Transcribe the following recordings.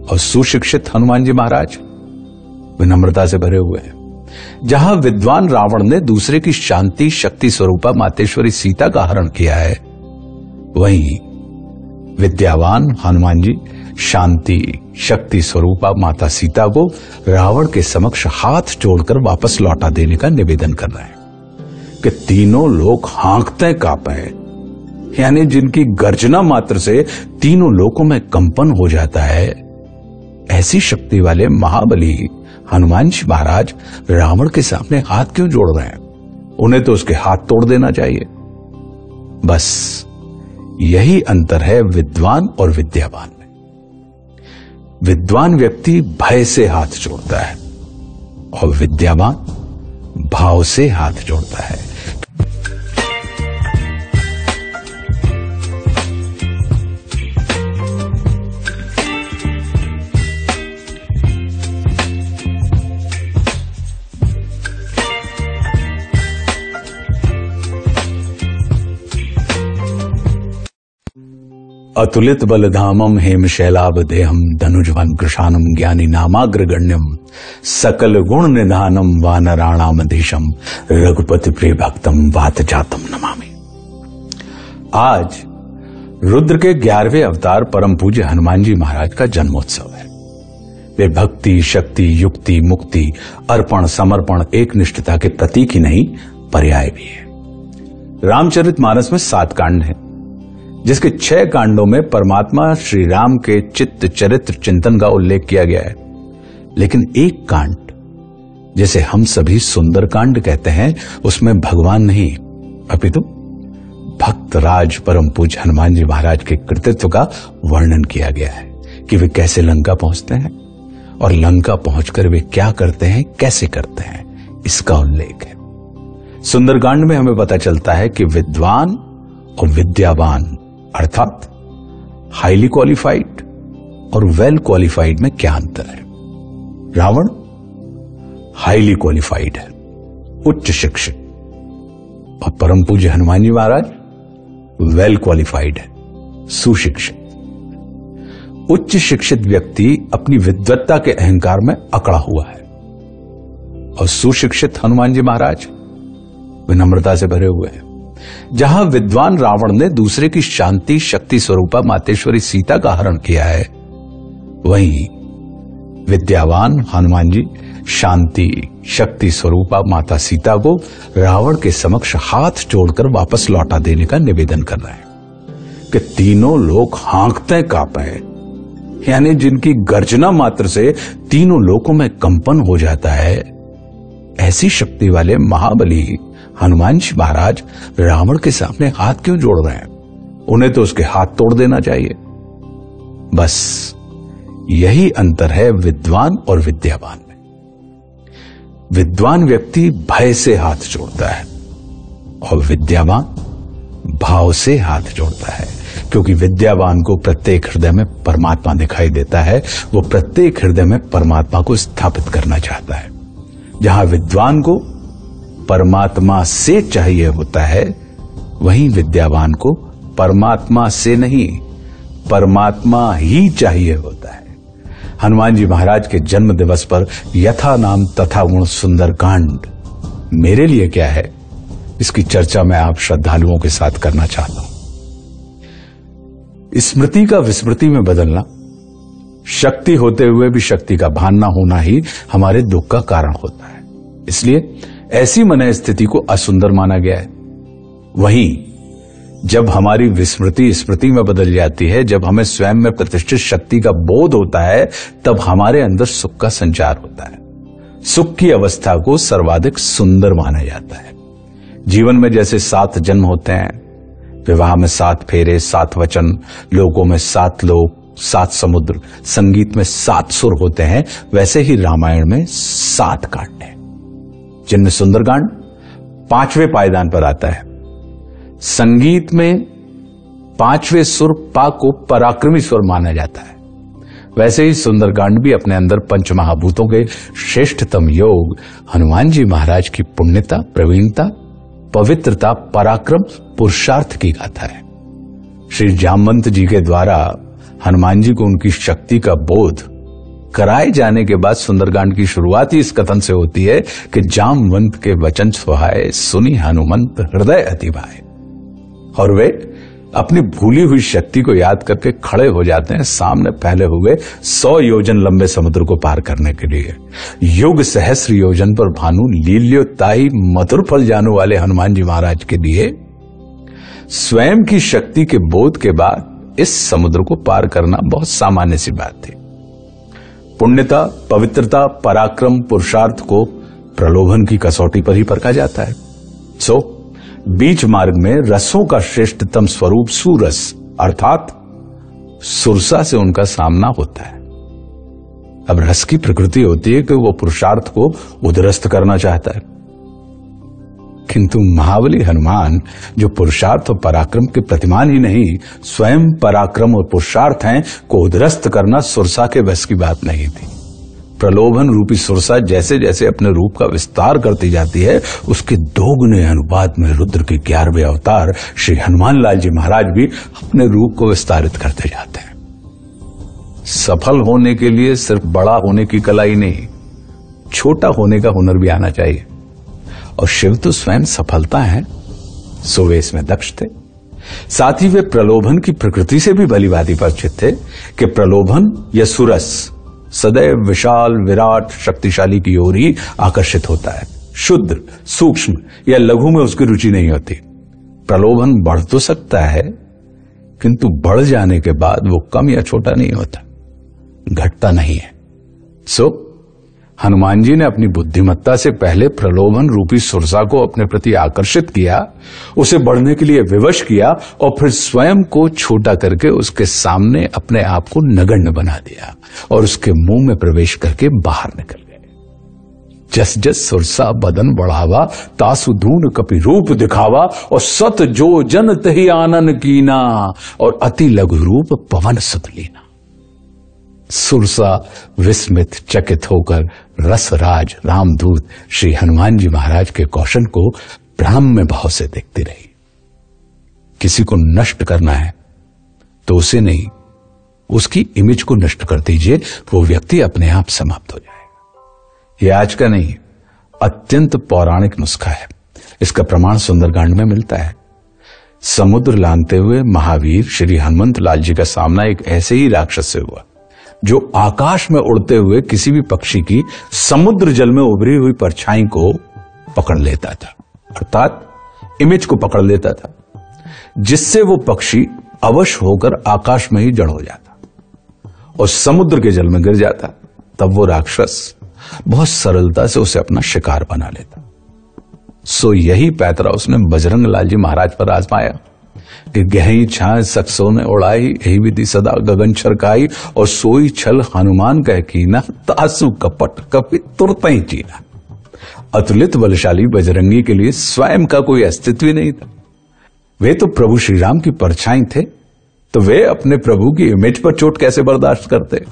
और सुशिक्षित हनुमान जी महाराज विनम्रता से भरे हुए हैं। जहां विद्वान रावण ने दूसरे की शांति शक्ति स्वरूपा मातेश्वरी सीता का हरण किया है, वहीं विद्यावान हनुमान जी शांति शक्ति स्वरूपा माता सीता को रावण के समक्ष हाथ जोड़कर वापस लौटा देने का निवेदन कर रहे हैं कि तीनों लोग हाँकते कांपे, यानी जिनकी गर्जना मात्र से तीनों लोकों में कंपन हो जाता है, ऐसी शक्ति वाले महाबली हनुमान जी महाराज रावण के सामने हाथ क्यों जोड़ रहे हैं? उन्हें तो उसके हाथ तोड़ देना चाहिए। बस यही अंतर है विद्वान और विद्यावान में। विद्वान व्यक्ति भय से हाथ जोड़ता है और विद्यावान भाव से हाथ जोड़ता है। अतुलित बलधामम हेम शैलाभ देहम धनुजवन कृशानम ज्ञानी नामाग्रगण्यम सकल गुण निधानम वानराणाम देशम रघुपति प्रिय भक्तम वात जातम नमामि। आज रुद्र के 11वें अवतार परम पूज्य हनुमान जी महाराज का जन्मोत्सव है। वे भक्ति शक्ति युक्ति मुक्ति अर्पण समर्पण एक निष्ठता के प्रतीक ही नहीं पर्याय भी है। रामचरितमानस में 7 कांड हैं, जिसके 6 कांडों में परमात्मा श्री राम के चित्त चरित्र चिंतन का उल्लेख किया गया है, लेकिन एक कांड जिसे हम सभी सुंदर कांड कहते हैं, उसमें भगवान नहीं अपितु भक्त राज परम पूज्य हनुमान जी महाराज के कृतित्व का वर्णन किया गया है कि वे कैसे लंका पहुंचते हैं और लंका पहुंचकर वे क्या करते हैं, कैसे करते हैं, इसका उल्लेख है। सुंदरकांड में हमें पता चलता है कि विद्वान और विद्यावान अर्थात हाईली क्वालिफाइड और वेल क्वालिफाइड में क्या अंतर है। रावण हाईली क्वालिफाइड है, उच्च शिक्षित, और परम पूज्य हनुमान जी महाराज वेल क्वालिफाइड है, सुशिक्षित। उच्च शिक्षित व्यक्ति अपनी विद्वत्ता के अहंकार में अकड़ा हुआ है और सुशिक्षित हनुमान जी महाराज विनम्रता से भरे हुए हैं। जहां विद्वान रावण ने दूसरे की शांति शक्ति स्वरूपा मातेश्वरी सीता का हरण किया है, वहीं विद्यावान हनुमान जी शांति शक्ति स्वरूपा माता सीता को रावण के समक्ष हाथ जोड़कर वापस लौटा देने का निवेदन कर रहे हैं कि तीनों लोग हाँकते कांपे, यानी जिनकी गर्जना मात्र से तीनों लोकों में कंपन हो जाता है, ऐसी शक्ति वाले महाबली हनुमान जी महाराज रावण के सामने हाथ क्यों जोड़ रहे हैं? उन्हें तो उसके हाथ तोड़ देना चाहिए। बस यही अंतर है विद्वान और विद्यावान में। विद्वान व्यक्ति भय से हाथ जोड़ता है और विद्यावान भाव से हाथ जोड़ता है, क्योंकि विद्यावान को प्रत्येक हृदय में परमात्मा दिखाई देता है। वो प्रत्येक हृदय में परमात्मा को स्थापित करना चाहता है। जहां विद्वान को परमात्मा से चाहिए होता है, वहीं विद्यावान को परमात्मा से नहीं परमात्मा ही चाहिए होता है। हनुमान जी महाराज के जन्म दिवस पर यथा नाम तथा गुण सुंदर कांड मेरे लिए क्या है, इसकी चर्चा मैं आप श्रद्धालुओं के साथ करना चाहता हूं। स्मृति का विस्मृति में बदलना, शक्ति होते हुए भी शक्ति का भान न होना ही हमारे दुख का कारण होता है। इसलिए ऐसी मन स्थिति को असुंदर माना गया है। वहीं जब हमारी विस्मृति स्मृति में बदल जाती है, जब हमें स्वयं में प्रतिष्ठित शक्ति का बोध होता है, तब हमारे अंदर सुख का संचार होता है। सुख की अवस्था को सर्वाधिक सुंदर माना जाता है। जीवन में जैसे 7 जन्म होते हैं, विवाह में 7 फेरे, 7 वचन, लोगों में 7 लोक, 7 समुद्र, संगीत में 7 सुर होते हैं, वैसे ही रामायण में 7 कांड हैं, जिनमें सुंदरकांड 5वें पायदान पर आता है। संगीत में 5वें सुर पा को पराक्रमी स्वर माना जाता है। वैसे ही सुंदरकांड भी अपने अंदर पंच महाभूतों के श्रेष्ठतम योग हनुमान जी महाराज की पुण्यता, प्रवीणता, पवित्रता, पराक्रम, पुरुषार्थ की गाथा है। श्री जामवंत जी के द्वारा हनुमान जी को उनकी शक्ति का बोध कराए जाने के बाद सुंदरकांड की शुरुआत ही इस कथन से होती है कि जामवंत के वचन सुहाए, सुनी हनुमंत हृदय अति भाए। और वे अपनी भूली हुई शक्ति को याद करके खड़े हो जाते हैं सामने फैले हुए 100 योजन लंबे समुद्र को पार करने के लिए। युग सहस्र योजन पर भानु लील्योताई मधुर फल जानू वाले हनुमान जी महाराज के लिए स्वयं की शक्ति के बोध के बाद इस समुद्र को पार करना बहुत सामान्य सी बात थी। पुण्यता, पवित्रता, पराक्रम, पुरुषार्थ को प्रलोभन की कसौटी पर ही परखा जाता है। बीच मार्ग में रसों का श्रेष्ठतम स्वरूप सुरस अर्थात सुरसा से उनका सामना होता है। अब रस की प्रकृति होती है कि वो पुरुषार्थ को उद्रस्त करना चाहता है, किंतु महाबली हनुमान जो पुरुषार्थ और पराक्रम के प्रतिमान ही नहीं स्वयं पराक्रम और पुरुषार्थ हैं, को उद्रस्त करना सुरसा के बस की बात नहीं थी। प्रलोभन रूपी सुरसा जैसे जैसे अपने रूप का विस्तार करती जाती है, उसके दोगुने अनुपात में रुद्र के 11वें अवतार श्री हनुमान लाल जी महाराज भी अपने रूप को विस्तारित करते जाते हैं। सफल होने के लिए सिर्फ बड़ा होने की कला ही नहीं, छोटा होने का हुनर भी आना चाहिए। और शिव तो स्वयं सफलता है, सो वे इसमें दक्ष थे। साथ ही वे प्रलोभन की प्रकृति से भी भलीभांति परिचित थे कि प्रलोभन या सुरस सदैव विशाल, विराट, शक्तिशाली की ओर ही आकर्षित होता है। शुद्ध, सूक्ष्म या लघु में उसकी रुचि नहीं होती। प्रलोभन बढ़ तो सकता है, किंतु बढ़ जाने के बाद वो कम या छोटा नहीं होता, घटता नहीं है। हनुमान जी ने अपनी बुद्धिमत्ता से पहले प्रलोभन रूपी सुरसा को अपने प्रति आकर्षित किया, उसे बढ़ने के लिए विवश किया और फिर स्वयं को छोटा करके उसके सामने अपने आप को नगण्य बना दिया और उसके मुंह में प्रवेश करके बाहर निकल गए। जस जस सुरसा बदन बढ़ावा, तासु धून कपि रूप दिखावा, और सत जो जन तहि आनन कीना, और अति लघु रूप पवन सुत लीना। सुरसा विस्मित चकित होकर रसराज रामदूत श्री हनुमान जी महाराज के कौशल को ब्रह्म भाव से देखती रही। किसी को नष्ट करना है तो उसे नहीं, उसकी इमेज को नष्ट कर दीजिए, वो व्यक्ति अपने आप समाप्त हो जाएगा। यह आज का नहीं, अत्यंत पौराणिक नुस्खा है। इसका प्रमाण सुंदरकांड में मिलता है। समुद्र लांघते हुए महावीर श्री हनुमंत लाल जी का सामना एक ऐसे ही राक्षस से हुआ जो आकाश में उड़ते हुए किसी भी पक्षी की समुद्र जल में उभरी हुई परछाई को पकड़ लेता था, अर्थात इमेज को पकड़ लेता था, जिससे वो पक्षी अवश होकर आकाश में ही जड़ हो जाता और समुद्र के जल में गिर जाता। तब वो राक्षस बहुत सरलता से उसे अपना शिकार बना लेता। यही पैतरा उसने बजरंग लाल जी महाराज पर आजमाया कि गहरी छाए सक्सों ने उड़ाई, यही विधि सदा गगन छरकाई, और सोई छल हनुमान कह कीना, तासु कपट कपि तुरत ही चीना। अतुलित बलशाली बजरंगी के लिए स्वयं का कोई अस्तित्व ही नहीं था। वे तो प्रभु श्री राम की परछाई थे, तो वे अपने प्रभु की इमेज पर चोट कैसे बर्दाश्त करते।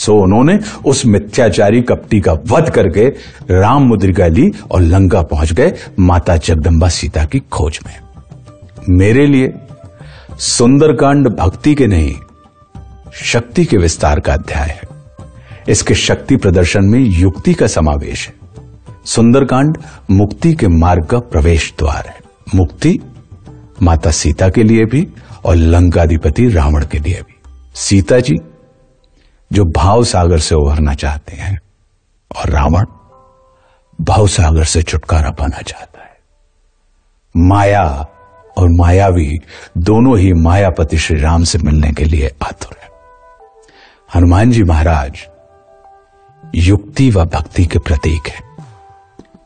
उन्होंने उस मिथ्याचारी कपटी का वध करके राम मुद्रिका ली और लंका पहुंच गए माता जगदम्बा सीता की खोज में। मेरे लिए सुंदरकांड भक्ति के नहीं, शक्ति के विस्तार का अध्याय है। इसके शक्ति प्रदर्शन में युक्ति का समावेश है। सुंदरकांड मुक्ति के मार्ग का प्रवेश द्वार है। मुक्ति माता सीता के लिए भी और लंकाधिपति रावण के लिए भी। सीता जी जो भाव सागर से उभरना चाहते हैं और रावण भाव सागर से छुटकारा पाना चाहता है। माया और मायावी दोनों ही मायापति श्री राम से मिलने के लिए आतुर है। हनुमान जी महाराज युक्ति व भक्ति के प्रतीक है।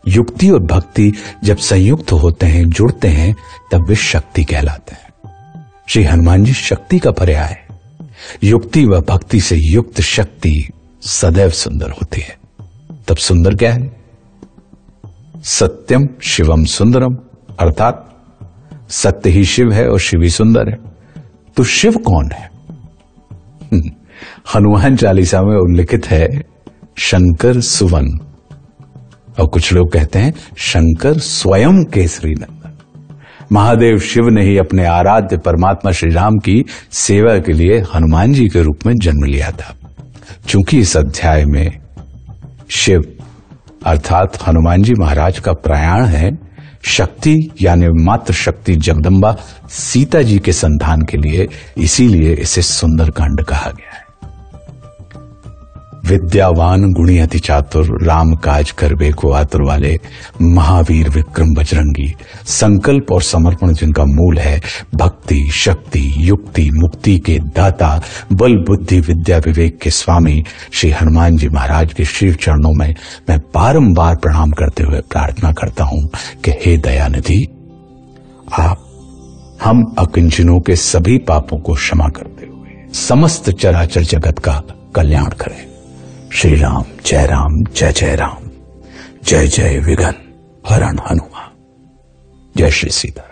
युक्ति और भक्ति जब संयुक्त होते हैं, जुड़ते हैं, तब वे शक्ति कहलाते हैं। श्री हनुमान जी शक्ति का पर्याय है। युक्ति व भक्ति से युक्त शक्ति सदैव सुंदर होती है। तब सुंदर क्या है? सत्यम शिवम सुंदरम, अर्थात सत्य ही शिव है और शिव ही सुंदर है। तो शिव कौन है? हनुमान चालीसा में उल्लिखित है शंकर सुवन, और कुछ लोग कहते हैं शंकर स्वयं केसरी नंदन। महादेव शिव ने ही अपने आराध्य परमात्मा श्री राम की सेवा के लिए हनुमान जी के रूप में जन्म लिया था। चूंकि इस अध्याय में शिव अर्थात हनुमान जी महाराज का प्रयाण है शक्ति यानी मात्र शक्ति जगदम्बा सीता जी के संधान के लिए, इसीलिए इसे सुंदरकांड कहा गया है। विद्यावान गुणी अति चातुर राम काज करबे को आतुर वाले महावीर विक्रम बजरंगी, संकल्प और समर्पण जिनका मूल है, भक्ति शक्ति युक्ति मुक्ति के दाता, बल बुद्धि विद्या विवेक के स्वामी श्री हनुमान जी महाराज के शिव चरणों में मैं बारंबार प्रणाम करते हुए प्रार्थना करता हूं कि हे दयानिधि, आप हम अकिंचनों के सभी पापों को क्षमा करते हुए समस्त चराचर जगत का कल्याण करें। श्री राम जय राम जय जय राम, जय जय विघ्न हरण हनुमान, जय श्री सीता।